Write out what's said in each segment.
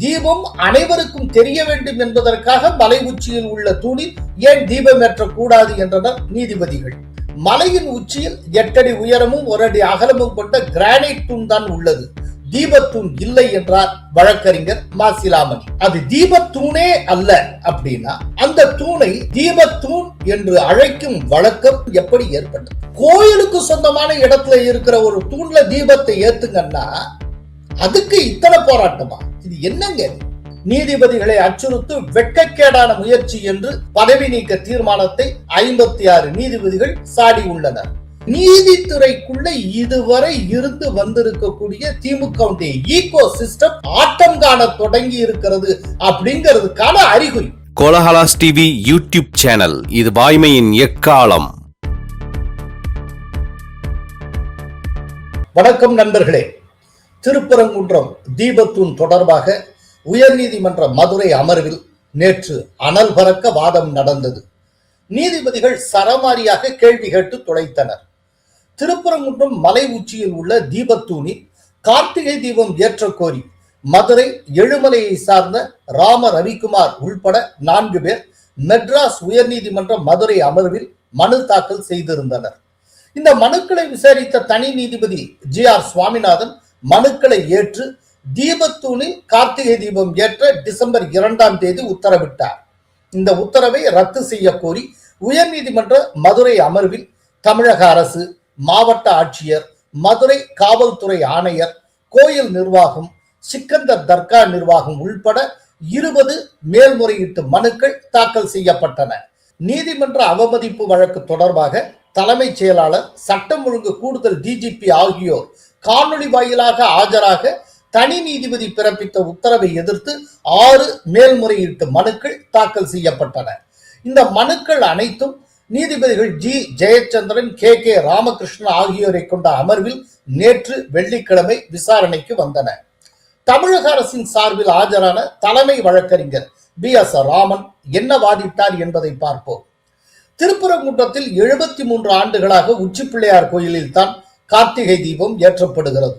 தீபம் அனைவருக்கும் தெரிய வேண்டும் என்பதற்காக மலை உச்சியில் உள்ள தூணில் ஏன் தீபம் ஏற்றக்கூடாது என்றனர் நீதிபதிகள். மலையின் உச்சியில் 8 அடி உயரமும் 1 அடி அகலமும் கொண்ட கிரானைட் தூண் தான் உள்ளது, தீபத்தூண் இல்லை என்றார் வழக்கறிஞர் மாசிலாமணி. அது தீபத்தூணே அல்ல அப்படின்னா அந்த தூணை தீபத்தூண் என்று அழைக்கும் வழக்கம் எப்படி ஏற்பட்டது? கோயிலுக்கு சொந்தமான இடத்துல இருக்கிற ஒரு தூண்ல தீபத்தை ஏத்துங்கன்னா அதுக்கு இத்தனை போராட்டமா? இது என்னங்க? நீதிபதிகளை அச்சுறுத்து வெட்கக்கேடான முயற்சி என்று பதவி நீக்க தீர்மானத்தை 56 நீதிபதிகள் சாடி உள்ளனர். நீதித்துறைக்குள்ள இதுவரை இருந்து வந்திருக்கக்கூடிய திமுக ஈகோ சிஸ்டம் ஆட்டம் காண தொடங்கி இருக்கிறது அப்படிங்கிறதுக்கான அறிகுறி. கோலஹலாஸ் டிவி யூடியூப் சேனல், இது வாய்மையின் எக்காலம். வணக்கம் நண்பர்களே. திருப்பரங்குன்றம் தீபத்தூண் தொடர்பாக உயர்நீதிமன்ற மதுரை அமர்வில் நேற்று அனல் பறக்க வாதம் நடந்தது. நீதிபதிகள் சரமாரியாக கேள்வி கேட்டு துளைத்தனர். திருப்பரங்குன்றம் மலை உச்சியில் உள்ள தீபத்தூணில் கார்த்திகை தீபம் ஏற்ற கோரி மதுரை எழுமலையை சார்ந்த ராம ரவிக்குமார் உள்பட 4 பேர் மெட்ராஸ் உயர்நீதிமன்ற மதுரை அமர்வில் மனு தாக்கல் செய்திருந்தனர். இந்த மனுக்களை விசாரித்த தனி நீதிபதி GR சுவாமிநாதன் மனுக்களை ஏற்று தீபத்தூணில் கார்த்திகை தீபம் ஏற்ற டிசம்பர் 2ஆம் தேதி உத்தரவிட்டார். இந்த உத்தரவை ரத்து செய்ய கோரி உயர்நீதிமன்ற மதுரை அமர்வில் தமிழக அரசு, மாவட்ட ஆட்சியர், மதுரை காவல்துறை ஆணையர், கோயில் நிர்வாகம், சிக்கந்தர் தர்கா நிர்வாகம் உள்பட 20 மேல்முறையீட்டு மனுக்கள் தாக்கல் செய்யப்பட்டன. நீதிமன்ற அவமதிப்பு வழக்கு தொடர்பாக தலைமைச் செயலாளர், சட்டம் ஒழுங்கு கூடுதல் DGP ஆகியோர் காணொலி வாயிலாக ஆஜராக தனி நீதிபதி பிறப்பித்த உத்தரவை எதிர்த்து 6 மேல்முறையீட்டு மனுக்கள் தாக்கல் செய்யப்பட்டன. இந்த மனுக்கள் அனைத்தும் நீதிபதிகள் G. ஜெயச்சந்திரன், KK ராமகிருஷ்ணன் ஆகியோரை கொண்ட அமர்வில் நேற்று வெள்ளிக்கிழமை விசாரணைக்கு வந்தன. தமிழக அரசின் சார்பில் ஆஜரான தலைமை வழக்கறிஞர் BS ராமன் என்ன வாதிட்டார் என்பதை பார்ப்போம். திருப்பரங்குன்றத்தில் 73 ஆண்டுகளாக உச்சிப்பிள்ளையார் கோயிலில் தான் கார்த்திகை தீபம் ஏற்றப்படுகிறது.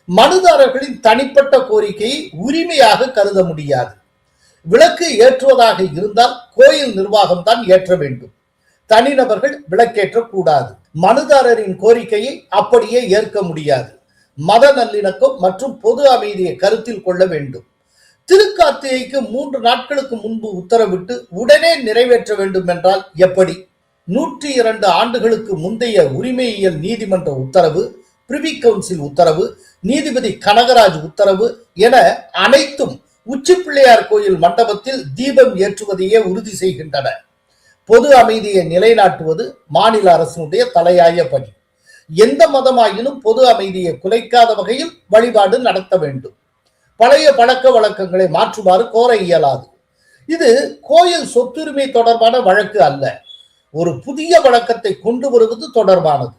மனுதாரர்களின் தனிப்பட்ட கோரிக்கையை உரிமையாக கருத முடியாது. விளக்கு ஏற்றுவதாக இருந்தால் கோயில் நிர்வாகம் தான் ஏற்ற வேண்டும். தனிநபர்கள் விளக்கேற்றக்கூடாது. மனுதாரரின் கோரிக்கையை அப்படியே ஏற்க முடியாது. மத நல்லிணக்கம் மற்றும் பொது அமைதியை கருத்தில் கொள்ள வேண்டும். திருக்கார்த்திகைக்கு 3 நாட்களுக்கு முன்பு உத்தரவிட்டு உடனே நிறைவேற்ற வேண்டும் என்றால் எப்படி? 102 ஆண்டுகளுக்கு முந்தைய உரிமையியல் நீதிமன்ற உத்தரவு, பிரிவி கவுன்சில் உத்தரவு, நீதிபதி கனகராஜ் உத்தரவு என அனைத்தும் உச்சிப்பிள்ளையார் கோயில் மண்டபத்தில் தீபம் ஏற்றுவதையே உறுதி செய்கின்றன. பொது அமைதியை நிலைநாட்டுவது மாநில அரசினுடைய தலையாய பணி. எந்த மதமாயினும் பொது அமைதியை குலைக்காத வகையில் வழிபாடு நடத்த வேண்டும். பழைய பழக்க வழக்கங்களை மாற்றுமாறு கோர இயலாது. இது கோயில் சொத்துரிமை தொடர்பான வழக்கு அல்ல, ஒரு புதிய வழக்கத்தை கொண்டு வருவது தொடர்பானது.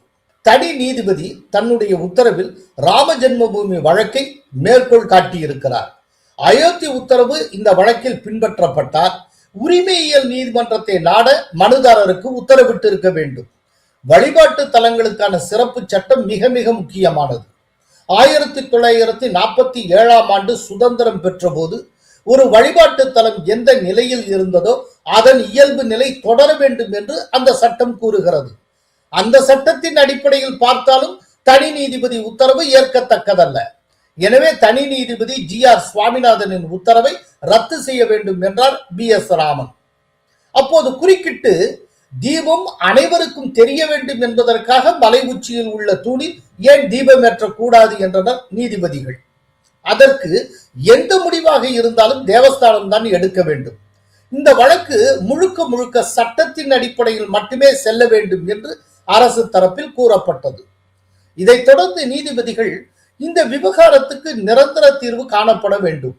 தனி நீதிபதி தன்னுடைய உத்தரவில் ராம ஜென்மபூமி வழக்கை மேற்கோள் காட்டியிருக்கிறார். அயோத்தி உத்தரவு இந்த வழக்கில் பின்பற்றப்பட்டால் உரிமையியல் நீதிமன்றத்தை நாட மனுதாரருக்கு உத்தரவிட்டு இருக்க வேண்டும். வழிபாட்டு தலங்களுக்கான சிறப்பு சட்டம் மிக மிக முக்கியமானது. 1947ஆம் ஆண்டு சுதந்திரம் பெற்ற போது ஒரு வழிபாட்டு தலம் எந்த நிலையில் இருந்ததோ அதன் இயல்பு நிலை தொடர வேண்டும் என்று அந்த சட்டம் கூறுகிறது. அந்த சட்டத்தின் அடிப்படையில் பார்த்தாலும் தனி நீதிபதி உத்தரவு ஏற்கத்தக்கதல்ல. எனவே தனி நீதிபதி GR சுவாமிநாதனின் உத்தரவை ரத்து செய்ய வேண்டும் என்றார் BS ராமன். அப்போது குறுக்கிட்டு, தீபம் அனைவருக்கும் தெரிய வேண்டும் என்பதற்காக மலை உச்சியில் உள்ள தூணில் ஏன் தீபம் ஏற்றக்கூடாது என்றனர் நீதிபதிகள். அதற்கு எந்த முடிவாக இருந்தாலும் தேவஸ்தானம் தான் எடுக்க வேண்டும். இந்த வழக்கு முழுக்க முழுக்க சட்டத்தின் அடிப்படையில் மட்டுமே செல்ல வேண்டும் என்று அரசு தரப்பில் கூறப்பட்டது. இதைத் தொடர்ந்து நீதிபதிகள் இந்த விவகாரத்துக்கு நிரந்தர தீர்வு காணப்பட வேண்டும்.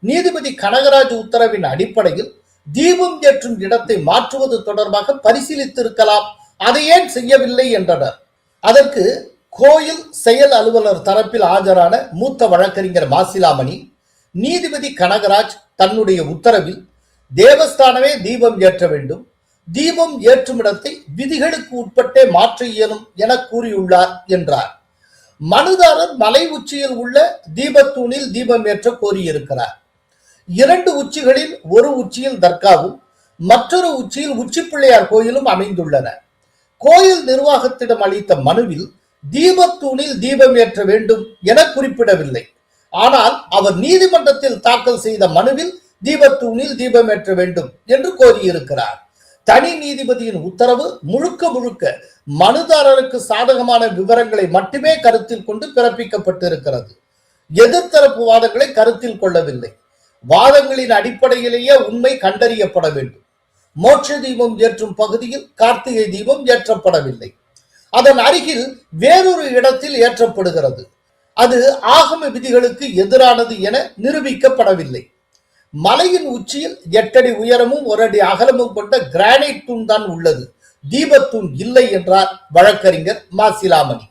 நீதிபதி கனகராஜ் உத்தரவின் அடிப்படையில் தீபம் ஏற்றும் இடத்தை மாற்றுவது தொடர்பாக பரிசீலித்திருக்கலாம், அதை ஏன் செய்யவில்லை என்றனர். அதற்கு கோயில் செயல் அலுவலர் தரப்பில் ஆஜரான மூத்த வழக்கறிஞர் மாசிலாமணி, நீதிபதி கனகராஜ் தன்னுடைய உத்தரவில் தேவஸ்தானமே தீபம் ஏற்ற வேண்டும், தீபம் ஏற்றும் இடத்தை விதிகளுக்கு உட்பட்டே மாற்ற இயலும் என கூறியுள்ளார் என்றார். மனுதாரர் மலை உச்சியில் உள்ள தீபத்தூணில் தீபம் ஏற்ற கோரியிருக்கிறார். 2 உச்சிகளில் ஒரு உச்சியில் தர்காவும் மற்றொரு உச்சியில் உச்சிப்பிள்ளையார் கோயிலும் அமைந்துள்ளன. கோயில் நிர்வாகத்திடம் அளித்த மனுவில் தீபத்தூணில் தீபம் ஏற்ற வேண்டும் என குறிப்பிடவில்லை. ஆனால் அவர் நீதிமன்றத்தில் தாக்கல் செய்த மனுவில் தீபத்தூணில் தீபம் ஏற்ற வேண்டும் என்று கோரியிருக்கிறார். தனி நீதிபதியின் உத்தரவு முழுக்க முழுக்க மனுதாரருக்கு சாதகமான விவரங்களை மட்டுமே கருத்தில் கொண்டு பிறப்பிக்கப்பட்டிருக்கிறது. எதிர்த்தரப்பு வாதங்களை கருத்தில் கொள்ளவில்லை. வாதங்களின் அடிப்படையிலேயே உண்மை கண்டறியப்பட வேண்டும். மோட்ச தீபம் ஏற்றும் பகுதியில் கார்த்திகை தீபம் ஏற்றப்படவில்லை. அதன் அருகில் வேறொரு இடத்தில் ஏற்றப்படுகிறது. அது ஆகம விதிகளுக்கு எதிரானது என நிரூபிக்கப்படவில்லை. மலையின் உச்சியில் 8 அடி உயரமும் 1 அடி அகலமும் கொண்ட கிரானைட் தூண் தான் உள்ளது, தீபத்தூண் இல்லை என்றார் வழக்கறிஞர் மாசிலாமணி.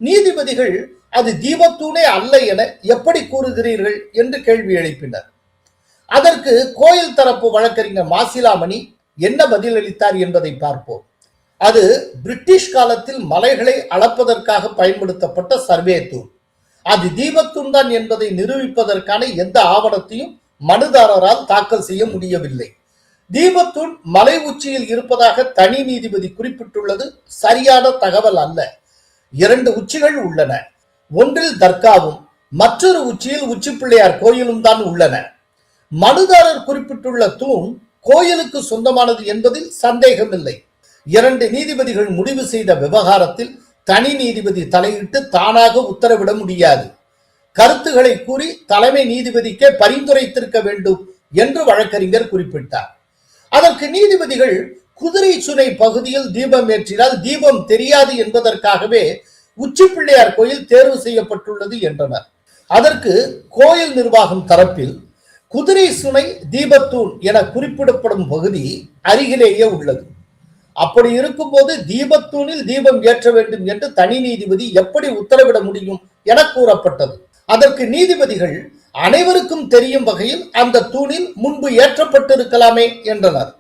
நீதிபதிகள் அது தீபத்தூணே அல்ல என எப்படி கூறுகிறீர்கள் என்று கேள்வி எழுப்பினர். அதற்கு கோயில் தரப்பு வழக்கறிஞர் மாசிலாமணி என்ன பதிலளித்தார் என்பதை பார்ப்போம். அது பிரிட்டிஷ் காலத்தில் மலைகளை அளப்பதற்காக பயன்படுத்தப்பட்ட சர்வே தூண். அது தீபத்தூண் தான் என்பதை நிரூபிப்பதற்கான எந்த ஆவணத்தையும் மனுதாரரால் தாக்கல் செய்ய முடியவில்லை. தீபத்தூண் மலை உச்சியில் இருப்பதாக தனி நீதிபதி குறிப்பிட்டுள்ளது சரியான தகவல் அல்ல. 2 உச்சிகள் உள்ளன. ஒன்றில் தர்காவும் மற்றொரு உச்சியில் உச்சிப்பிள்ளையார் கோயிலும் தான் உள்ளன. மனுதாரர் குறிப்பிட்டுள்ள தூண் கோயிலுக்கு சொந்தமானது என்பதில் சந்தேகமில்லை. 2 நீதிபதிகள் முடிவு செய்த விவகாரத்தில் தனி நீதிபதி தலையிட்டு தானாக உத்தரவிட முடியாது. கருத்துக்களை கூறி தலைமை நீதிபதிக்கே பரிந்துரைத்திருக்க வேண்டும் என்று வழக்கறிஞர் குறிப்பிட்டார். அதற்கு நீதிபதிகள் குதிரை சுனை பகுதியில் தீபம் ஏற்றினால் தீபம் தெரியாது என்பதற்காகவே உச்சிப்பிள்ளையார் கோயில் தேர்வு செய்யப்பட்டுள்ளது என்றனர். அதற்கு கோயில் நிர்வாகம் தரப்பில் குதிரை சுனை தீபத்தூண் என குறிப்பிடப்படும் பகுதி அருகிலேயே உள்ளது. அப்படி இருக்கும்போது தீபத்தூணில் தீபம் ஏற்ற வேண்டும் என்று தனி நீதிபதி எப்படி உத்தரவிட முடியும் என கூறப்பட்டது. அதற்கு நீதிபதிகள் அனைவருக்கும் தெரியும் வகையில் அந்த தூணில் முன்பு ஏற்றப்பட்டிருக்கலாமே என்றனர்.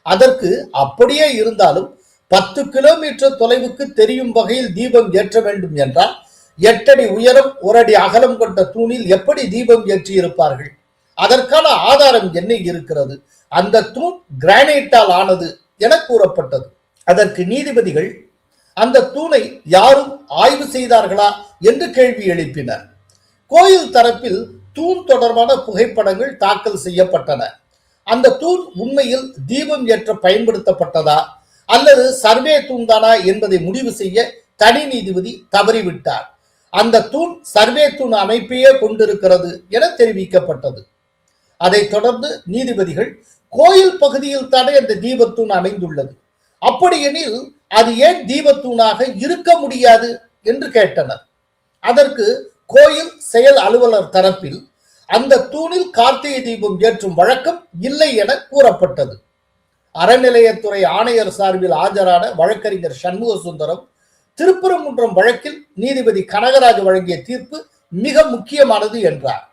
அதற்கு அப்படியே இருந்தாலும் 10 கிலோமீட்டர் தொலைவுக்கு தெரியும் வகையில் தீபம் ஏற்ற வேண்டும் என்றால் 8 அடி உயரம் 1 அடி அகலம் கொண்ட தூணில் எப்படி தீபம் ஏற்றி இருப்பார்கள்? அதற்கான ஆதாரம் என்ன இருக்கிறது? அந்த தூண் கிரானைட்டால் ஆனது என கூறப்பட்டது. அதற்கு நீதிபதிகள் அந்த தூணை யாரும் ஆய்வு செய்தார்களா என்று கேள்வி எழுப்பினர். கோயில் தரப்பில் தூண் தொடர்பான புகைப்படங்கள் தாக்கல் செய்யப்பட்டன. அந்த தூண் உண்மையில் தீபம் ஏற்ற பயன்படுத்தப்பட்டதா அல்லது சர்வே தூண் தானா என்பதை முடிவு செய்ய தனி நீதிபதி தவறிவிட்டார். அந்த தூண் சர்வே தூண் அமைப்பையே கொண்டிருக்கிறது என தெரிவிக்கப்பட்டது. அதைத் தொடர்ந்து நீதிபதிகள் கோயில் பகுதியில் தானே அந்த தீபத்தூண் அமைந்துள்ளது, அப்படியெனில் அது ஏன் தீபத்தூணாக இருக்க முடியாது என்று கேட்டனர். அதற்கு கோயில் செயல் அலுவலர் தரப்பில் அந்த தூணில் கார்த்திகை தீபம் ஏற்றும் வழக்கம் இல்லை என கூறப்பட்டது. அறநிலையத்துறை ஆணையர் சார்பில் ஆஜரான வழக்கறிஞர் சண்முக சுந்தரம் திருப்பரங்குன்றம் வழக்கில் நீதிபதி கனகராஜ் வழங்கிய தீர்ப்பு மிக முக்கியமானது என்றார்.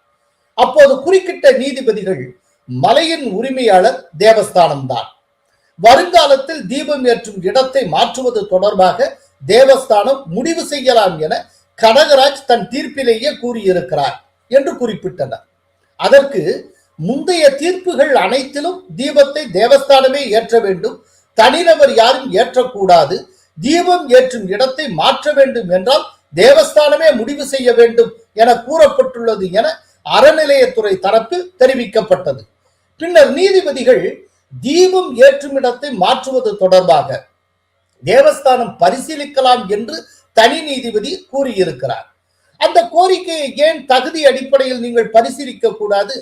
அப்போது குறுக்கிட்ட நீதிபதிகள் மலையின் உரிமையாளர் தேவஸ்தானம் தான். வருங்காலத்தில் தீபம் ஏற்றும் இடத்தை மாற்றுவது தொடர்பாக தேவஸ்தானம் முடிவு செய்யலாம் என கனகராஜ் தன் தீர்ப்பிலேயே கூறியிருக்கிறார் என்று குறிப்பிட்டனர். அதற்கு முந்தைய தீர்ப்புகள் அனைத்திலும் தீபத்தை தேவஸ்தானமே ஏற்ற வேண்டும், தனிநபர் யாரும் ஏற்றக்கூடாது, தீபம் ஏற்றும் இடத்தை மாற்ற வேண்டும் என்றால் தேவஸ்தானமே முடிவு செய்ய வேண்டும் என கூறப்பட்டுள்ளது என அறநிலையத்துறை தரப்பில் தெரிவிக்கப்பட்டது. பின்னர் நீதிபதிகள் தீபம் ஏற்றும் இடத்தை மாற்றுவது தொடர்பாக தேவஸ்தானம் பரிசீலிக்கலாம் என்று தனி நீதிபதி கூறியிருக்கிறார். அந்த கோரிக்கையை ஏன் தகுதி அடிப்படையில் நீங்கள் பரிசீலிக்க கூடாது?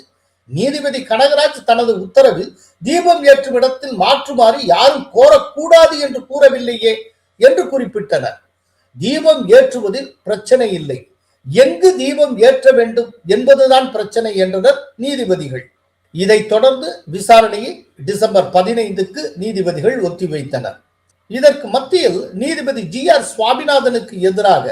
நீதிபதி கனகராஜ் தனது உத்தரவில் தீபம் ஏற்றும் இடத்தில் மாற்றுமாறு யாரும் கோரக்கூடாது என்று கூறவில்லையே என்று குறிப்பிட்டனர். தீபம் ஏற்றுவதில் பிரச்சனை இல்லை, எங்கு தீபம் ஏற்ற வேண்டும் என்பதுதான் பிரச்சனை என்றனர் நீதிபதிகள். இதைத் தொடர்ந்து விசாரணையை டிசம்பர் 15க்கு நீதிபதிகள் ஒத்திவைத்தனர். இதற்கு மத்தியில் நீதிபதி GR சுவாமிநாதனுக்கு எதிராக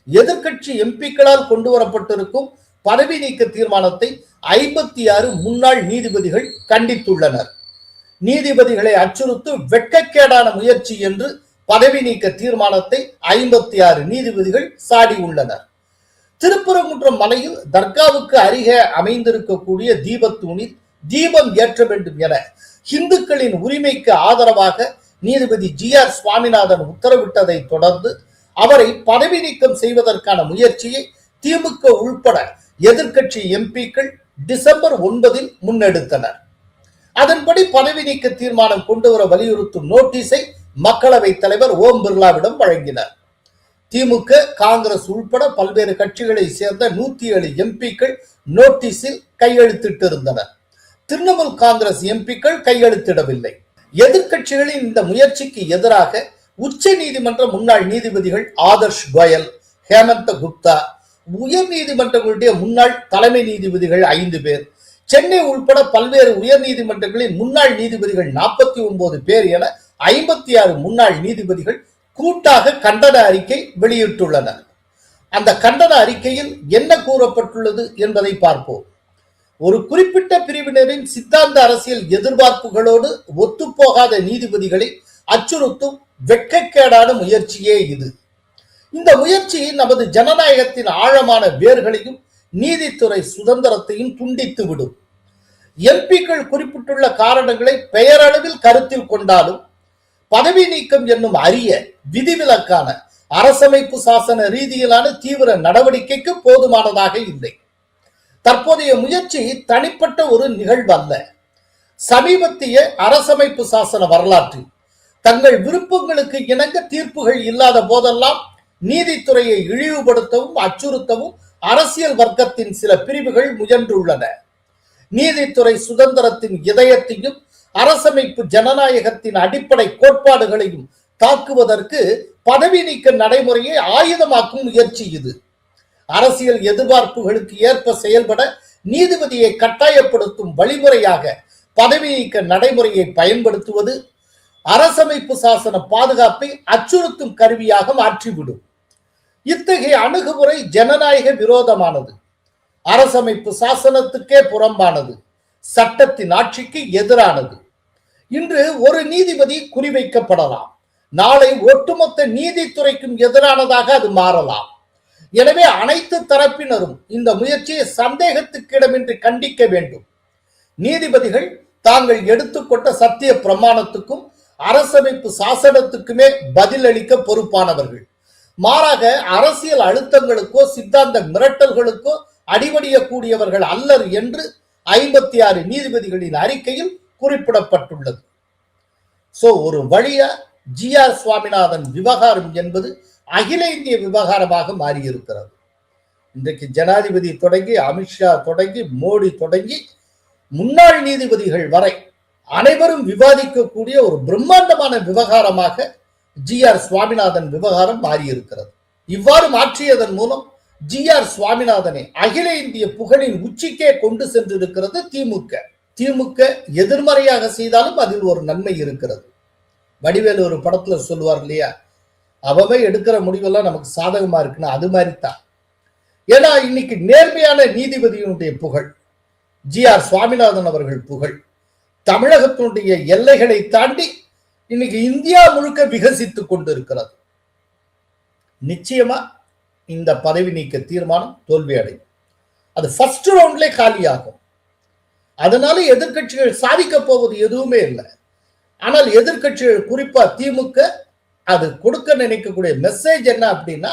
எதிர்க்கட்சி எம்பிக்களால் கொண்டு வரப்பட்டிருக்கும் பதவி நீக்க தீர்மானத்தை 56 முன்னாள் நீதிபதிகள் கண்டித்துள்ளனர். நீதிபதிகளை அச்சுறுத்து வெட்கக்கேடான முயற்சி என்று பதவி நீக்க தீர்மானத்தை 56 நீதிபதிகள் சாடி உள்ளனர். திருப்பரங்குன்றம் மலையில் தர்காவுக்கு அருகே அமைந்திருக்கக்கூடிய தீபத்தூணில் தீபம் ஏற்ற வேண்டும் என இந்துக்களின் உரிமைக்கு ஆதரவாக நீதிபதி GR சுவாமிநாதன் உத்தரவிட்டதை தொடர்ந்து அவரை பதவி நீக்கம் செய்வதற்கான முயற்சியை திமுக உள்பட எதிர்க்கட்சி எம்பிக்கள் டிசம்பர் 9 முன்னெடுத்தனர். அதன்படி பதவி நீக்க தீர்மானம் கொண்டு வர வலியுறுத்தும் நோட்டீஸை மக்களவைத் தலைவர் ஓம் பிர்லாவிடம் வழங்கினார். திமுக, காங்கிரஸ் உள்பட பல்வேறு கட்சிகளை சேர்ந்த 107 எம்பிக்கள் நோட்டீஸில் கையெழுத்திட்டிருந்தனர். திரிணாமுல் காங்கிரஸ் எம்பிக்கள் கையெழுத்திடவில்லை. எதிர்க்கட்சிகளின் இந்த முயற்சிக்கு எதிராக உச்ச நீதிமன்ற முன்னாள் நீதிபதிகள் ஆதர்ஷ் கோயல், ஹேமந்த குப்தா, உயர் நீதிமன்றங்களுடைய முன்னாள் தலைமை நீதிபதிகள் 5 பேர், சென்னை உள்பட பல்வேறு உயர் நீதிமன்றங்களின் முன்னாள் நீதிபதிகள் 49 பேர் என 56 முன்னாள் நீதிபதிகள் கூட்டாக கண்டன அறிக்கை வெளியிட்டுள்ளனர். அந்த கண்டன அறிக்கையில் என்ன கூறப்பட்டுள்ளது என்பதை பார்ப்போம். ஒரு குறிப்பிட்ட பிரிவினரின் சித்தாந்த அரசியல் எதிர்பார்ப்புகளோடு ஒத்துப்போகாத நீதிபதிகளை அச்சுறுத்தும் வெட்கக்கேடான முயற்சியே இது. இந்த முயற்சி நமது ஜனநாயகத்தின் ஆழமான வேர்களையும் நீதித்துறை சுதந்திரத்தையும் துண்டித்துவிடும். எம்பிக்கள் குறிப்பிட்டுள்ள காரணங்களை பெயரளவில் கருத்தில் கொண்டாலும் பதவி நீக்கம் என்னும் அரிய விதிவிலக்கான அரசமைப்பு சாசன ரீதியிலான தீவிர நடவடிக்கைக்கு போதுமானதாக இல்லை. தற்போதைய முயற்சி தனிப்பட்ட ஒரு நிகழ்வல்ல. சமீபத்திய அரசமைப்பு சாசன வரலாற்றில் தங்கள் விருப்பங்களுக்கு இணங்க தீர்ப்புகள் இல்லாத போதெல்லாம் நீதித்துறையை இழிவுபடுத்தவும் அச்சுறுத்தவும் அரசியல் வர்க்கத்தின் சில பிரிவுகள் முயன்றுள்ளன. நீதித்துறை சுதந்திரத்தின் இதயத்தையும் அரசமைப்பு ஜனநாயகத்தின் அடிப்படை கோட்பாடுகளையும் தாக்குவதற்கு பதவி நீக்க நடைமுறையை ஆயுதமாக்கும் முயற்சி இது. அரசியல் எதிர்பார்ப்புகளுக்கு ஏற்ப செயல்பட நீதிபதியை கட்டாயப்படுத்தும் வழிமுறையாக பதவி நீக்க நடைமுறையை பயன்படுத்துவது அரசமைப்பு சாசன பாதுகாப்பை அச்சுறுத்தும் கருவியாக மாற்றிவிடும். இத்தகைய அணுகுமுறை ஜனநாயக விரோதமானது, அரசமைப்பு சாசனத்துக்கே புறம்பானது, சட்டத்தின் ஆட்சிக்கு எதிரானது. இன்று ஒரு நீதிபதி குறிவைக்கப்படலாம், நாளை ஒட்டுமொத்த நீதித்துறைக்கும் எதிரானதாக அது மாறலாம். எனவே அனைத்து தரப்பினரும் இந்த முயற்சியை சந்தேகத்துக்கிடமின்றி கண்டிக்க வேண்டும். நீதிபதிகள் தாங்கள் எடுத்துக்கொண்ட சத்திய பிரமாணத்துக்கும் அரசமைப்பு சாசனத்துக்குமே பதிலளிக்க பொறுப்பானவர்கள். மாறாக அரசியல் அழுத்தங்களுக்கோ சித்தாந்த மிரட்டல்களுக்கோ அடிபடியக்கூடியவர்கள் அல்லர் என்று 56 நீதிபதிகளின் அறிக்கையில் குறிப்பிடப்பட்டுள்ளது. ஒரு வழியா GR சுவாமிநாதன் விவகாரம் என்பது அகில இந்திய விவகாரமாக மாறியிருக்கிறது. இன்றைக்கு ஜனாதிபதி தொடங்கி, அமித்ஷா தொடங்கி, மோடி தொடங்கி, முன்னாள் நீதிபதிகள் வரை அனைவரும் விவாதிக்கக்கூடிய ஒரு பிரம்மாண்டமான விவகாரமாக GR சுவாமிநாதன் விவகாரம் மாறியிருக்கிறது. இவ்வாறு மாற்றியதன் மூலம் GR சுவாமிநாதனை அகில இந்திய புகழின் உச்சிக்கே கொண்டு சென்றிருக்கிறது திமுக. திமுக எதிர்மறையாக செய்தாலும் அதில் ஒரு நன்மை இருக்கிறது. வடிவேலு ஒரு படத்துல சொல்லுவார் இல்லையா, அவவே எடுக்கிற முடிவெல்லாம் நமக்கு சாதகமா இருக்குன்னு, அது மாதிரி தான். ஏன்னா இன்னைக்கு நேர்மையான நீதிபதியினுடைய புகழ், GR சுவாமிநாதன் அவர்கள் புகழ் தமிழகத்தினுடைய எல்லைகளை தாண்டி இன்னைக்கு இந்தியா முழுக்க விகசித்துக் கொண்டிருக்கிறது. நிச்சயமா இந்த பதவி நீக்க தீர்மானம் தோல்வி அடையும். அது ஃபர்ஸ்ட் ரவுண்ட்லே காலியாகும். அதனால எதிர்க்கட்சிகள் சாதிக்க போவது எதுவுமே இல்லை. ஆனால் எதிர்க்கட்சிகள் குறிப்பா திமுக அது கொடுக்க நினைக்கக்கூடிய மெசேஜ் என்ன அப்படின்னா,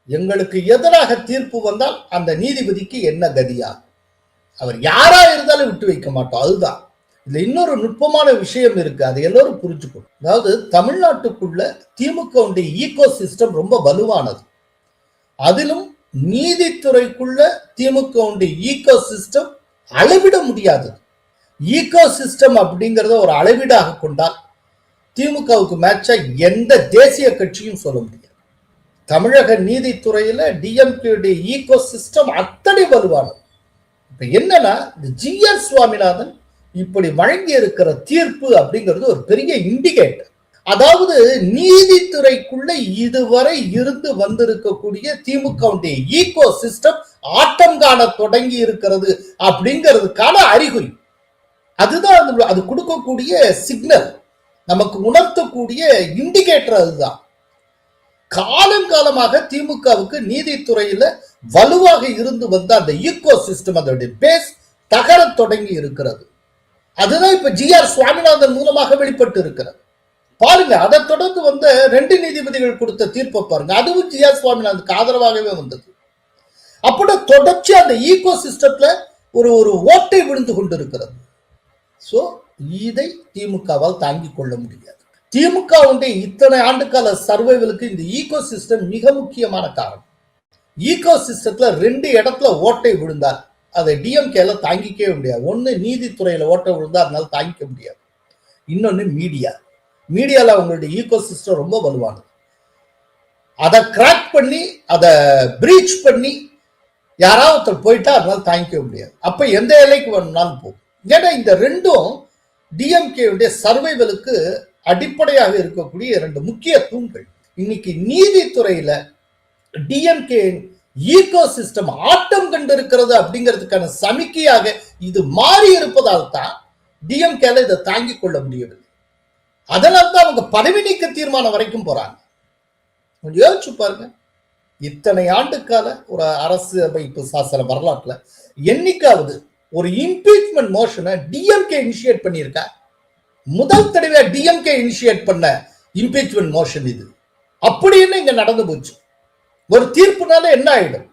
எங்களுக்கு எதிராக தீர்ப்பு வந்தால் அந்த நீதிபதிக்கு என்ன கதியா, அவர் யாரா இருந்தாலும் விட்டு வைக்க மாட்டோம். அதுதான் இதுல இன்னொரு நுட்பமான விஷயம் இருக்கு, அதை எல்லாரும் புரிஞ்சுக்கணும். அதாவது தமிழ்நாட்டுக்குள்ள திமுக ஈகோ சிஸ்டம் ரொம்ப வலுவானது. அதிலும் நீதித்துறைக்குள்ள திமுக ஈகோ சிஸ்டம் அளவிட முடியாதது. ஈகோ சிஸ்டம் அப்படிங்கறத ஒரு அளவீடாக கொண்டால் திமுகவுக்கு மேட்சா எந்த தேசிய கட்சியும் சொல்ல முடியாது. தமிழக நீதித்துறையில டிஎம்கே ஈகோ சிஸ்டம் அத்தனை வலுவானது. இப்ப என்னன்னா, இந்த GR சுவாமிநாதன் இப்படி வழங்கி இருக்கிற தீர்ப்பு அப்படிங்கிறது ஒரு பெரிய இண்டிகேட்டர். அதாவது நீதித்துறைக்குள்ள இதுவரை இருந்து வந்திருக்கக்கூடிய திமுக ஈகோ சிஸ்டம் ஆட்டம் காண தொடங்கி இருக்கிறது அப்படிங்கிறதுக்கான அறிகுறி. அதுதான் அது கொடுக்கக்கூடிய சிக்னல், நமக்கு உணர்த்தக்கூடிய இண்டிகேட்டர் அதுதான். காலங்காலமாக திமுகவுக்கு நீதித்துறையில வலுவாக இருந்து வந்த அந்த ஈகோ சிஸ்டம், அதோடைய பேஸ் தகர தொடங்கி இருக்கிறது. அதுதான் இப்ப ஜி.ஆர். சுவாமிநாதன் மூலமாக வெளிப்பட்டு இருக்கிறது. பாருங்க, அதை தொடர்ந்து வந்த 2 நீதிபதிகள் கொடுத்த தீர்ப்பை பாருங்க, அதுவும் ஜி.ஆர். சுவாமிநாதனுக்கு ஆதரவாகவே வந்தது. அப்படி தொடர்ச்சி அந்த ஈகோ சிஸ்டத்துல ஒரு ஓட்டை விழுந்து கொண்டிருக்கிறது. சோ இதை திமுகவால் தாங்கிக் கொள்ள முடியாது. திமுக இத்தனை ஆண்டுகால சர்வைவலுக்கு இந்த ஈகோ சிஸ்டம் மிக முக்கியமான காரணம். ஈகோ சிஸ்டத்துல 2 இடத்துல ஓட்டை விழுந்தால் அதை டிஎம்கேல தாங்கிக்கவே முடியாது. ஒன்னு நீதித்துறையில ஓட்டை விழுந்தா அதனால தாங்கிக்க முடியாது. இன்னொன்னு மீடியால அவங்களுடைய ஈகோ சிஸ்டம் ரொம்ப வலுவானது. அதை கிராக் பண்ணி அதை பிரீச் பண்ணி யாராவது போயிட்டா அதனால தாங்கிக்க முடியாது. அப்ப எந்த எல்லைக்கு வேணும்னாலும் போகும். ஏன்னா இந்த 2ம் டிஎம்கே சர்வைவலுக்கு அடிப்படையாக இருக்கக்கூடிய 2 முக்கிய தூண்கள். இன்னைக்கு நீதித்துறையில டிஎம்கே ஈகோ சிஸ்டம் ஆட்டம் கண்டிருக்கிறது அப்படிங்கிறதுக்கான சமிக்கையாக இது மாறி இருப்பதால் தான் டிஎம்கேல இதை தாங்கிக் கொள்ள முடியவில்லை. அதனால்தான் அவங்க பதவி நீக்க தீர்மானம் வரைக்கும் போறாங்க. யோசிச்சு பாருங்க, இத்தனை ஆண்டுக்கால ஒரு அரசு அமைப்பு சாசன வரலாற்றுல என்னைக்காவது ஒரு இம்பீச்மெண்ட் மோஷனை டிஎம்கே இனிஷியேட் பண்ணியிருக்கா? முதல் தடவை டிஎம்கே இனிஷியேட் பண்ண இம்பீச்மெண்ட் மோஷன் இது. அப்படின்னு இங்க நடந்து போச்சு. ஒரு தீர்ப்புனால என்ன ஆயிடும்?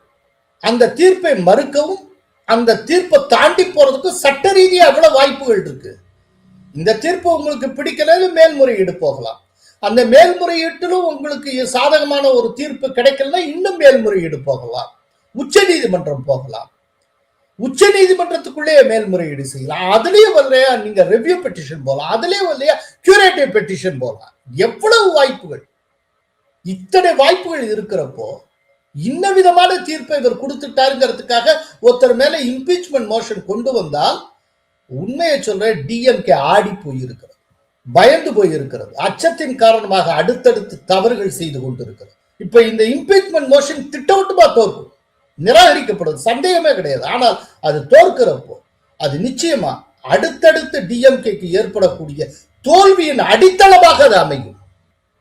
அந்த தீர்ப்பை மறுக்கவும் அந்த தீர்ப்பை தாண்டி போறதுக்கும் சட்ட ரீதியாக அவ்வளவு வாய்ப்புகள் இருக்கு. இந்த தீர்ப்பு உங்களுக்கு பிடிக்கல, மேல்முறையீடு போகலாம். அந்த மேல்முறையீட்டிலும் உங்களுக்கு சாதகமான ஒரு தீர்ப்பு கிடைக்கலன்னா இன்னும் மேல்முறையீடு போகலாம், உச்ச நீதிமன்றம் போகலாம். உச்ச நீதிமன்றத்துக்குள்ளே மேல்முறையீடு செய்யலாம். அதுலயே வரலையா நீங்க ரிவ்யூ பெட்டிஷன் போகலாம், அதுலயே வரலையா கியூரேட்டிவ் பெட்டிஷன் போகலாம். எவ்வளவு வாய்ப்புகள்! இத்தனை வாய்ப்புகள் இருக்கிறப்போ இன்ன விதமான தீர்ப்பை இவர் கொடுத்துட்டாருங்கிறதுக்காக ஒருத்தர் மேல இம்பீச்மெண்ட் மோஷன் கொண்டு வந்தால் உண்மையை சொல்ற டிஎம்கே ஆடி போயிருக்கிறது, பயந்து போயிருக்கிறது, அச்சத்தின் காரணமாக அடுத்தடுத்து தவறுகள் செய்து கொண்டிருக்கிறது. இப்ப இந்த இம்பீச்மெண்ட் மோஷன் திட்டவட்டமா தோற்கும், நிராகரிக்கப்படுது, சந்தேகமே கிடையாது. ஆனால் அது தோற்கிறப்போ அது நிச்சயமா அடுத்தடுத்து டிஎம்கேக்கு ஏற்படக்கூடிய தோல்வியின் அடித்தளமாக அது அமையும்.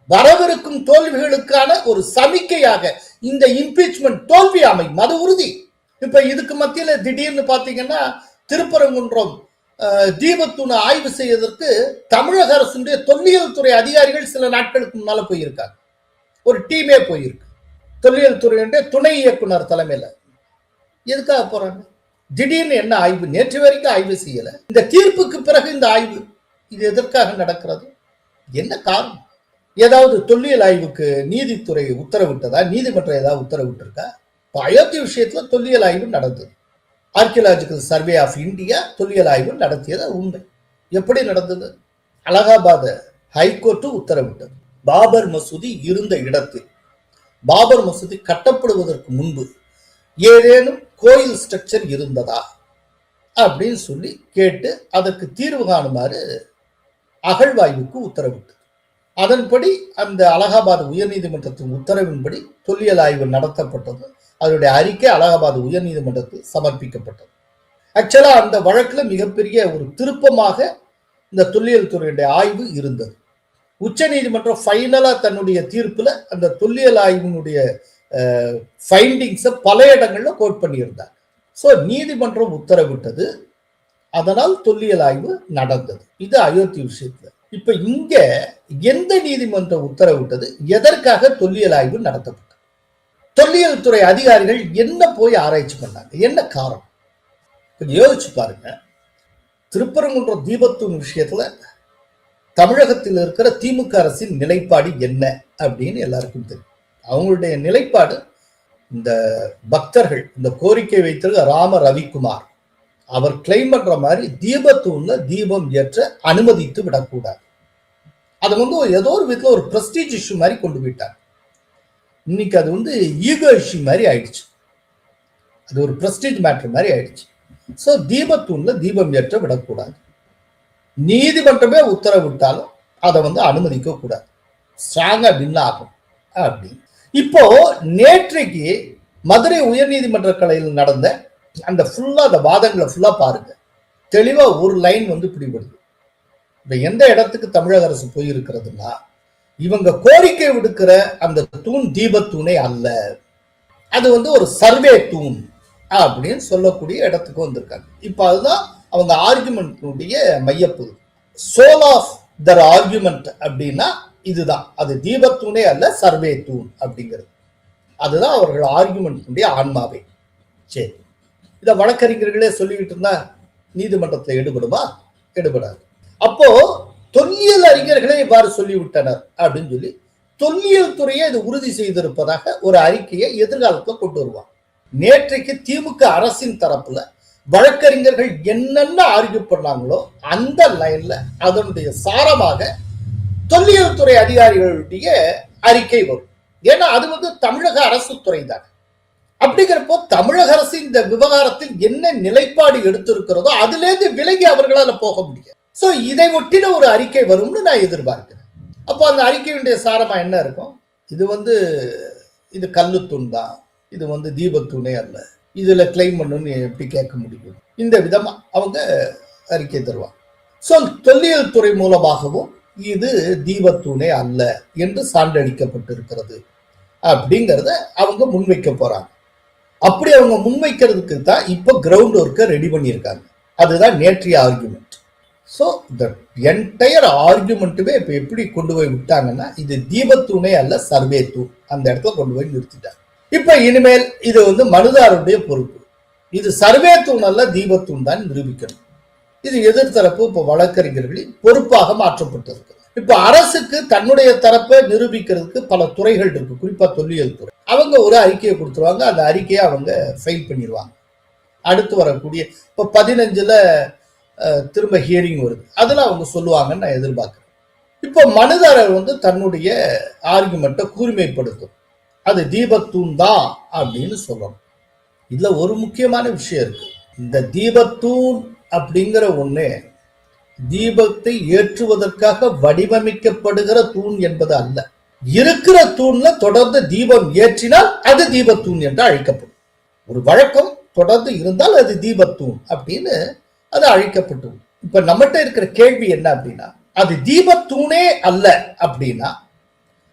வரவிருக்கும் தோல்விகளுக்கான ஒரு சமிக்கையாக இந்த இம்பீச்மெண்ட் தோல்வி அமையும், அது உறுதி. இப்ப இதுக்கு மத்தியில திடீர்னு பாத்தீங்கன்னா திருப்பரங்குன்றம் தீபத்தூணை ஆய்வு செய்வதற்கு தமிழக அரசுடைய தொல்லியல் துறை அதிகாரிகள் சில நாட்களுக்கு முன்னால போயிருக்காங்க. ஒரு டீமே போயிருக்கு, தொல்லியல் துறையுடைய துணை இயக்குனர் தலைமையில. எதுக்காக போறாங்க? திடீர்னு என்ன ஆய்வு? நேற்று வரைக்கும் ஆய்வு செய்யல, இந்த தீர்ப்புக்கு பிறகு இந்த ஆய்வு. இது எதற்காக நடக்கிறது? என்ன காரணம்? ஏதாவது தொல்லியல் ஆய்வுக்கு நீதித்துறை உத்தரவிட்டதா? நீதிமன்றம் ஏதாவது உத்தரவிட்டிருக்கா? அயோத்தி விஷயத்துல தொல்லியல் ஆய்வு நடந்தது. ஆர்கியலாஜிக்கல் சர்வே ஆஃப் இந்தியா தொல்லியல் ஆய்வு நடத்தியது உண்மை. எப்படி நடந்தது? அலகாபாத் ஹைகோர்ட்டு உத்தரவிட்டது. பாபர் மசூதி இருந்த இடத்தில், பாபர் மசூதி கட்டப்படுவதற்கு முன்பு ஏதேனும் கோயில் ஸ்ட்ரக்சர் இருந்ததா அப்படின்னு சொல்லி கேட்டு அதற்கு தீர்வு காணுமாறு அகழ்வாய்வுக்கு உத்தரவிட்டது. அதன்படி அந்த அலகாபாத் உயர்நீதிமன்றத்தின் உத்தரவின்படி தொல்லியல் ஆய்வு நடத்தப்பட்டது. அதனுடைய அறிக்கை அலகாபாத் உயர்நீதிமன்றத்தில் சமர்ப்பிக்கப்பட்டது. ஆக்சுவலா அந்த வழக்குல மிகப்பெரிய ஒரு திருப்பமாக இந்த தொல்லியல் துறையுடைய ஆய்வு இருந்தது. உச்ச நீதிமன்றம் ஃபைனலா தன்னுடைய தீர்ப்புல அந்த தொல்லியல் ஆய்வினுடைய ஃபைண்டிங்ஸை பல இடங்கள்ல கோட் பண்ணியிருந்தாங்க. ஸோ நீதிமன்றம் உத்தரவிட்டது, அதனால் தொல்லியல் ஆய்வு நடந்தது. இது அயோத்தி விஷயத்துல. இப்ப இங்க எந்த நீதிமன்றம் உத்தரவிட்டது? எதற்காக தொல்லியல் ஆய்வு நடத்தப்பட்டது? தொல்லியல் துறை அதிகாரிகள் என்ன போய் ஆராய்ச்சி பண்ணாங்க? என்ன காரணம்? கொஞ்சம் யோசிச்சு பாருங்க. திருப்பரங்குன்றம் தீபத்தூண் விஷயத்துல தமிழகத்தில் இருக்கிற திமுக அரசின் நிலைப்பாடு என்ன அப்படின்னு எல்லாருக்கும் தெரியும். அவங்களுடைய நிலைப்பாடு, இந்த பக்தர்கள் இந்த கோரிக்கை வைத்திருக்க ராம ரவிக்குமார் அவர் கிளைம் பண்ற மாதிரி தீபத்தூண்ல தீபம் ஏற்ற அனுமதித்து விடக்கூடாது. அது ஏதோ ஒரு விதத்துல ஒரு பிரஸ்டீஜ் இஷ்யூ மாதிரி கொண்டு போயிட்டாங்க. இன்னைக்கு அது ஈகோ இஷ்யூ மாதிரி ஆயிடுச்சு, அது ஒரு பிரஸ்டீஜ் மேட்டர் மாதிரி ஆயிடுச்சு. ஸோ தீபத்தூண்ல தீபம் ஏற்ற விடக்கூடாது. நீதிமன்றமே உத்தரவிட்டாலும் அதை அனுமதிக்க கூடாது, ஸ்ட்ராங்கா வின் ஆகும் அப்படின்னு. இப்போ நேற்றைக்கு மதுரை உயர்நீதிமன்ற கிளையில் நடந்த அந்த வாதங்களை ஃபுல்லா பாருங்க. தெளிவா ஒரு லைன் பிடிபடுது. இப்ப எந்த இடத்துக்கு தமிழக அரசு போயிருக்கிறதுனா, இவங்க கோரிக்கை விடுக்கிற அந்த தூண் தீபத்தூணே அல்ல, அது ஒரு சர்வே தூண் அப்படின்னு சொல்லக்கூடிய இடத்துக்கு வந்திருக்காங்க. இப்ப அதுதான் அவங்க ஆர்குமெண்ட்னுடைய மையப்பு. சோல் ஆஃப் தர் ஆர்குமெண்ட் அப்படின்னா இதுதான், அது தீபத்தூணே அல்ல சர்வே தூண் அப்படிங்கிறது. அதுதான் அவர்கள் ஆர்குமெண்ட்னுடைய ஆன்மாவே. சரி, இத வழக்கறிஞர்களே சொல்லிக்கிட்டு இருந்தா நீதிமன்றத்தில் எடுபடுமா? எடுபடாது. அப்போ தொல்லியல் அறிஞர்களே இவ்வாறு சொல்லிவிட்டனர் அப்படின்னு சொல்லி தொல்லியல் துறையை இது உறுதி செய்திருப்பதாக ஒரு அறிக்கையை எதிர்காலத்தில் கொண்டு வருவாங்க. நேற்றைக்கு திமுக அரசின் தரப்புல வழக்கறிஞர்கள் என்னென்ன ஆர்கியூ பண்ணாங்களோ அந்த லைன்ல அதனுடைய சாரமாக தொல்லியல் துறை அதிகாரிகளுடைய அறிக்கை வரும். ஏன்னா அது தமிழக அரசு துறை தான். அப்படிங்கிறப்போ தமிழக அரசு இந்த விவகாரத்தில் என்ன நிலைப்பாடு எடுத்திருக்கிறதோ அதிலேருந்து விலகி அவர்களால் போக முடியாது. சோ இதை ஒட்டின ஒரு அறிக்கை வரும்னு நான் எதிர்பார்க்கிறேன். அப்போ அந்த அறிக்கையுடைய சாரமா என்ன இருக்கும்? இது கல்லுத்தூண் தான், இது தீபத்தூணே அல்ல, இதுல கிளைம் பண்ணணும்னு எப்படி கேட்க முடியும்? இந்த விதமா அவங்க அறிக்கை தருவாங்க. சோ தொல்லியல் துறை மூலமாகவும் இது தீபத்தூணே அல்ல என்று சான்றளிக்கப்பட்டிருக்கிறது அப்படிங்கிறத அவங்க முன்வைக்க போறாங்க. அப்படி அவங்க முன்வைக்கிறதுக்கு தான் இப்போ கிரவுண்ட் ஒர்க்கை ரெடி பண்ணியிருக்காங்க. அதுதான் நேற்றைய ஆர்குமெண்ட். ஸோ த என்டையர் ஆர்குமெண்ட்டுமே இப்போ எப்படி கொண்டு போய் விட்டாங்கன்னா இது தீபத்தூணே அல்ல சர்வே தூண், அந்த இடத்துல கொண்டு போய் நிறுத்திட்டாங்க. இப்ப இனிமேல் இது மனுதாரருடைய பொறுப்பு. இது சர்வே தூண் அல்ல தீபத்தூண் தான் நிரூபிக்கணும். இது எதிர்த்தரப்பு இப்போ வழக்கறிஞர்களின் பொறுப்பாக மாற்றப்பட்டிருக்கு. இப்ப அரசுக்கு தன்னுடைய தரப்பை நிரூபிக்கிறதுக்கு பல துறைகள் இருக்கு, குறிப்பா தொல்லியல் துறை. அவங்க ஒரு அறிக்கையை கொடுத்துருவாங்க, அந்த அறிக்கையை அவங்க ஃபைல் பண்ணிடுவாங்க. அடுத்து வரக்கூடிய இப்ப 15ல திரும்ப ஹியரிங் வருது, அதுல அவங்க சொல்லுவாங்கன்னு நான் எதிர்பார்க்கிறேன். இப்போ மனுதாரர் தன்னுடைய ஆர்குமெண்ட்டை கூர்மைப்படுத்தும், அது தீபத்தூண் தான் அப்படின்னு சொல்லணும். இதுல ஒரு முக்கியமான விஷயம் இருக்கு. இந்த தீபத்தூண் அப்படிங்கிற ஒண்ணு தீபத்தை ஏற்றுவதற்காக வடிவமைக்கப்படுகிற தூண் என்பது அல்ல. இருக்கிற தூண்ல தொடர்ந்து தீபம் ஏற்றினால் அது தீபத்தூண் என்று அழைக்கப்படும். ஒரு வழக்கம் தொடர்ந்து இருந்தால் அது தீபத்தூண் அப்படின்னு அது அழைக்கப்பட்டு. இப்ப நம்மகிட்ட இருக்கிற கேள்வி என்ன அப்படின்னா, அது தீபத்தூணே அல்ல அப்படின்னா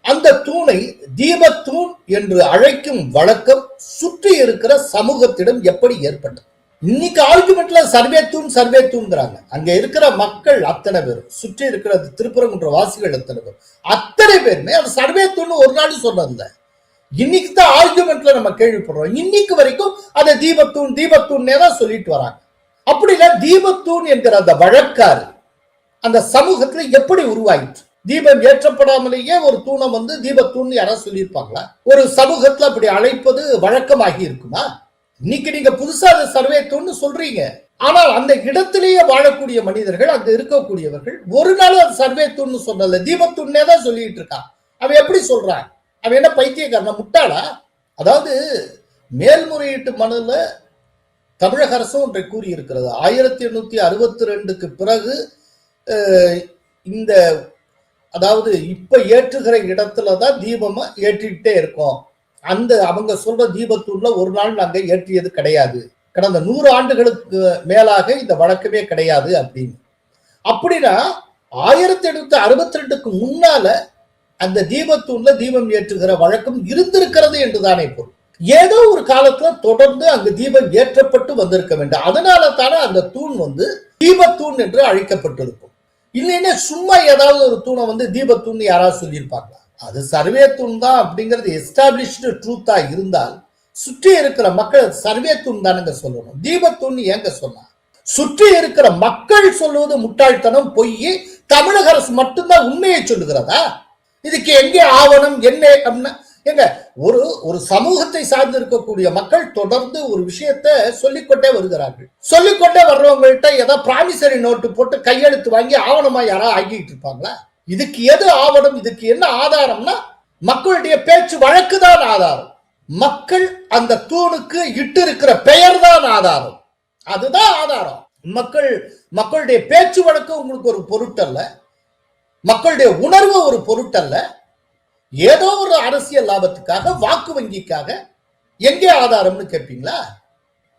அந்த தூணை தீபத்தூண் என்று அழைக்கும் வழக்கம் சுற்றி இருக்கிற சமூகத்திடம் எப்படி ஏற்பட்டது? இன்னைக்கு ஆர்குமெண்ட்ல சர்வே தூண்ங்கிறாங்க. அங்க இருக்கிற மக்கள் அத்தனை பேரும், சுற்றி இருக்கிற திருப்பரங்குன்ற வாசிகள் அத்தனை பேருமே அது சர்வே தூண் ஒரு நாள் சொன்னதில்ல. இன்னைக்கு தான் ஆர்குமெண்ட்ல நம்ம கேள்விப்படுறோம். இன்னைக்கு வரைக்கும் அதை தீபத்தூண்ணே தான் சொல்லிட்டு வராங்க. அப்படின்னா தீபத்தூண் என்கிற அந்த வழக்காறு அந்த சமூகத்துல எப்படி உருவாயிற்று? தீபம் ஏற்றப்படாமலேயே ஒரு தூணை தீபத்தூண் யாராவது சொல்லியிருப்பாங்களா? ஒரு சமூகத்துல அப்படி அழைப்பது வழக்கமாகி இருக்குமா? இன்னைக்கு நீங்க புதுசா அதை சர்வே தூண்னு சொல்றீங்க, ஆனால் அந்த இடத்திலேயே வாழக்கூடிய மனிதர்கள், அங்க இருக்கக்கூடியவர்கள் ஒரு நாள் அது சர்வே தூண்னு சொன்னல, தீபத்தூண்ணே தான் சொல்லிட்டு இருக்கான். அவன் எப்படி சொல்றான்? அவன் என்ன பைத்தியக்காரனா, முட்டாளா? அதாவது மேல்முறையீட்டு மனுல தமிழக அரசும் ஒன்றை கூறியிருக்கிறது. 1862க்கு பிறகு இந்த அதாவது இப்ப ஏற்றுகிற இடத்துலதான் தீபமா ஏற்றிக்கிட்டே இருக்கோம். அந்த அவங்க சொல்ற தீபத்தூண்ல ஒரு நாள் நாங்க ஏற்றியது கிடையாது, கடந்த 100 ஆண்டுகளுக்கு மேலாக இந்த வழக்கமே கிடையாது அப்படின்னு. அப்படின்னா 1862க்கு முன்னால அந்த தீபத்தூண்ல தீபம் ஏற்றுகிற வழக்கம் இருந்திருக்கிறது என்றுதானே பொருள். ஏதோ ஒரு காலத்துல தொடர்ந்து அங்கு தீபம் ஏற்றப்பட்டு வந்திருக்க வேண்டும். அதனால தானே அந்த தூண் தீபத்தூண் என்று அழைக்கப்பட்டிருக்கும். இல்லைன்னா சும்மா ஏதாவது ஒரு தூணை தீபத்தூண் யாராவது சொல்லியிருப்பாங்களா? அது சர்வே தூண் தான் அப்படிங்கிறது எஸ்டாப்ளிஷ்டு ட்ரூத்தா இருந்தால் சுற்றி இருக்கிற மக்கள் சர்வே தூண் தானுங்க சொல்லணும், தீபத்தூண் ஏங்க சொன்னா? சுற்றி இருக்கிற மக்கள் சொல்லுவது முட்டாள்தனம், பொய். தமிழக அரசு மட்டும்தான் உண்மையை சொல்லுகிறதா? இதுக்கு எங்கே ஆவணம் என்ன அப்படின்னா? எங்க ஒரு சமூகத்தை சார்ந்து இருக்கக்கூடிய மக்கள் தொடர்ந்து ஒரு விஷயத்தை சொல்லிக்கொண்டே வருகிறார்கள். சொல்லிக்கொண்டே வர்றவங்கள்ட்ட ஏதாவது பிராமிசரி நோட்டு போட்டு கையெழுத்து வாங்கி ஆவணமா யாராவது ஆகிட்டு இருப்பாங்களா? இதுக்கு எது ஆவணம்? இதுக்கு என்ன ஆதாரம்னா மக்களுடைய பேச்சு வழக்கு தான் ஆதாரம். மக்கள் அந்த தூணுக்கு இட்டு இருக்கிற பெயர் தான் ஆதாரம். அதுதான் ஆதாரம். மக்களுடைய பேச்சு வழக்கு உங்களுக்கு ஒரு பொருட்டல்ல, மக்களுடைய உணர்வு ஒரு பொருட்டல்ல. ஏதோ ஒரு அரசியல் லாபத்துக்காக, வாக்கு வங்கிக்காக எங்கே ஆதாரம்னு கேட்பீங்களா?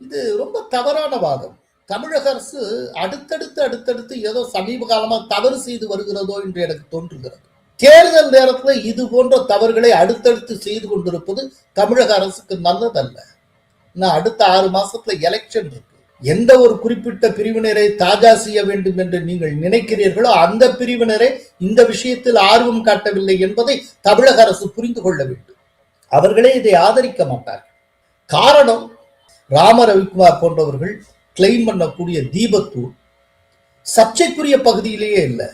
இது ரொம்ப தவறான வாதம். தமிழக அரசு அடுத்தடுத்து ஏதோ சமீப காலமா தவறு செய்து வருகிறதோ என்று எனக்கு தோன்றுகிறது. தேர்தல் நேரத்தில் இது போன்ற தவறுகளை அடுத்தடுத்து செய்து கொண்டிருப்பது தமிழக அரசுக்கு நல்லதல்ல. இன்னும் அடுத்த 6 மாசத்துல எலெக்ஷன் இருக்கு. எந்த ஒரு குறிப்பிட்ட பிரிவினரை தாஜா செய்ய வேண்டும் என்று நீங்கள் நினைக்கிறீர்களோ அந்த பிரிவினரை இந்த விஷயத்தில் ஆர்வம் காட்டவில்லை என்பதை தமிழக அரசு புரிந்து கொள்ள வேண்டும். அவர்களே இதை ஆதரிக்க மாட்டார்கள். காரணம், ராம ரவிக்குமார் போன்றவர்கள் கிளைம் பண்ணக்கூடிய தீபத்தூர் சர்ச்சைக்குரிய பகுதியிலேயே இல்லை.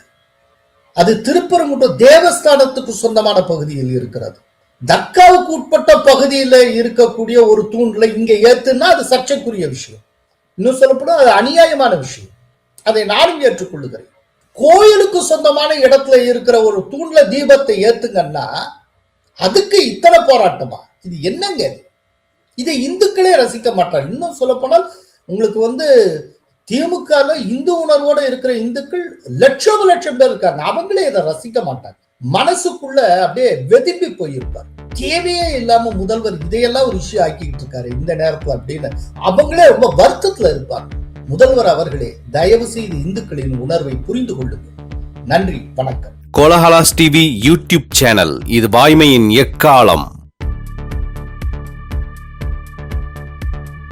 அது திருப்பரங்குன்றம் தேவஸ்தானத்துக்கு சொந்தமான பகுதியில் இருக்கிறது. தர்காவுக்கு உட்பட்ட பகுதியில் இருக்கக்கூடிய ஒரு தூண்ல இங்க ஏத்துனா அது சர்ச்சைக்குரிய விஷயம். இன்னும் சொல்லப்படும், அது அநியாயமான விஷயம். அதை நானும் ஏற்றுக்கொள்ளுகிறேன். கோயிலுக்கு சொந்தமான இடத்துல இருக்கிற ஒரு தூண்ல தீபத்தை ஏத்துங்கன்னா அதுக்கு இத்தனை போராட்டமா? இது என்னங்க? இதை இந்துக்களே ரசிக்க மாட்டாங்க. இன்னும் சொல்ல போனால் உங்களுக்கு திமுக இந்து உணர்வோடு இருக்கிற இந்துக்கள் லட்சம் பேர் இருக்காங்க. அவங்களே இதை ரசிக்க மாட்டாங்க. மனசுக்குள்ள அப்படியே வெதும்பி போயிருப்பார். தேவையே இல்லாம முதல்வர் இதையெல்லாம் ஒரு இஷ்யூ ஆக்கிட்டு இருக்காரு இந்த நேரத்துல அப்படின்னு அவங்களே ரொம்ப வருத்தத்துல இருப்பார். முதல்வர் அவர்களே, தயவு செய்து இந்துக்களின் உணர்வை புரிந்து கொள்ளுங்கள். நன்றி, வணக்கம். கோலஹலாஸ் டிவி யூடியூப் சேனல், இது வாய்மையின் எக்காலம்.